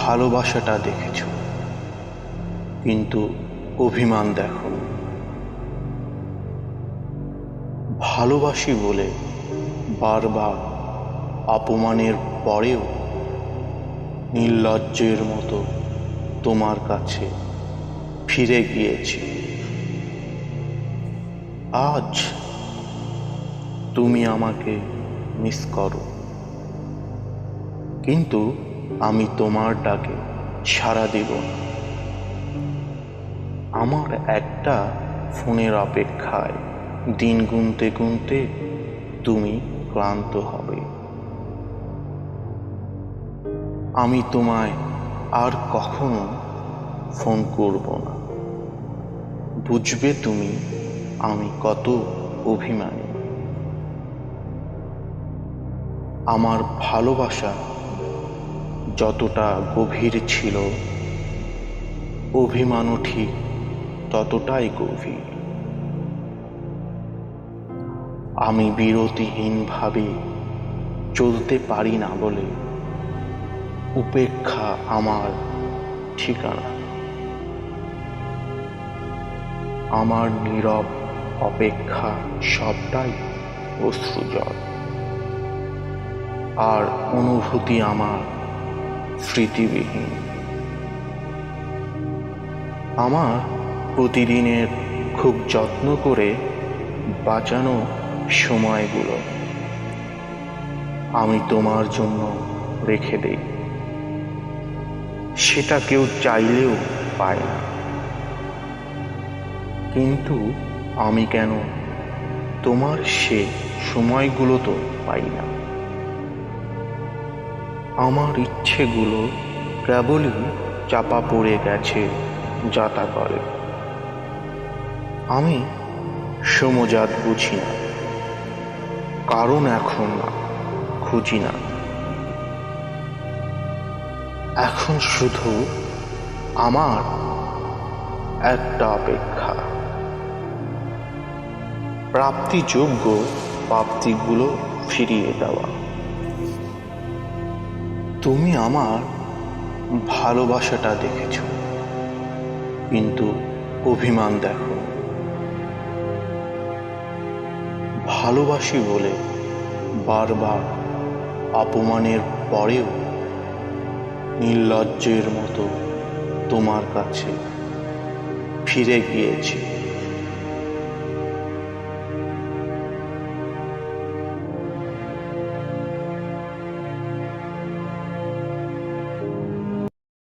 ভালোবাসাটা দেখেছ, কিন্তু অভিমান দেখো। ভালোবাসি বলে বারবার অপমানের পরেও নির্লজ্জের মতো তোমার কাছে ফিরে গিয়েছি। আজ তুমি আমাকে মিস করো, কিন্তু আমি তোমার ডাকে সাড়া দিব না। আমার একটা ফোনের অপেক্ষায় দিন গুনতে গুনতে তুমি ক্লান্ত হবে। আমি তোমায় আর কখনো ফোন করব না। বুঝবে তুমি আমি কত অভিমানী। আমার ভালোবাসা যতটা গভীর ছিল, অভিমানও ঠিক ততটাই গভীর। আমি বিরতিহীনভাবে চলতে পারি না বলে উপেক্ষা আমার ঠিকানা। আমার নীরব অপেক্ষা সবটাই অশ্রুজল, আর অনুভূতি আমার স্মৃতিবিহীন। আমার প্রতিদিনের খুব যত্ন করে বাঁচানো সময়গুলো আমি তোমার জন্য রেখে দেই। সেটা কেউ চাইলেও পায় না, কিন্তু আমি কেন তোমার সে সময়গুলো তো পাই না। আমার ইচ্ছেগুলো কেবলই চাপা পড়ে গেছে যাতা করে। আমি সমজাত বুঝি না, কারণ এখন খুঁজি না। এখন শুধু আমার একটা অপেক্ষা, প্রাপ্তিযোগ্য প্রাপ্তিগুলো ফিরিয়ে দেওয়া। তুমি আমার ভালোবাসাটা দেখেছ, কিন্তু অভিমান দেখো। ভালোবাসি বলে বারবার অপমানের পরেও নির্লজ্জের মতো তোমার কাছে ফিরে গিয়েছি।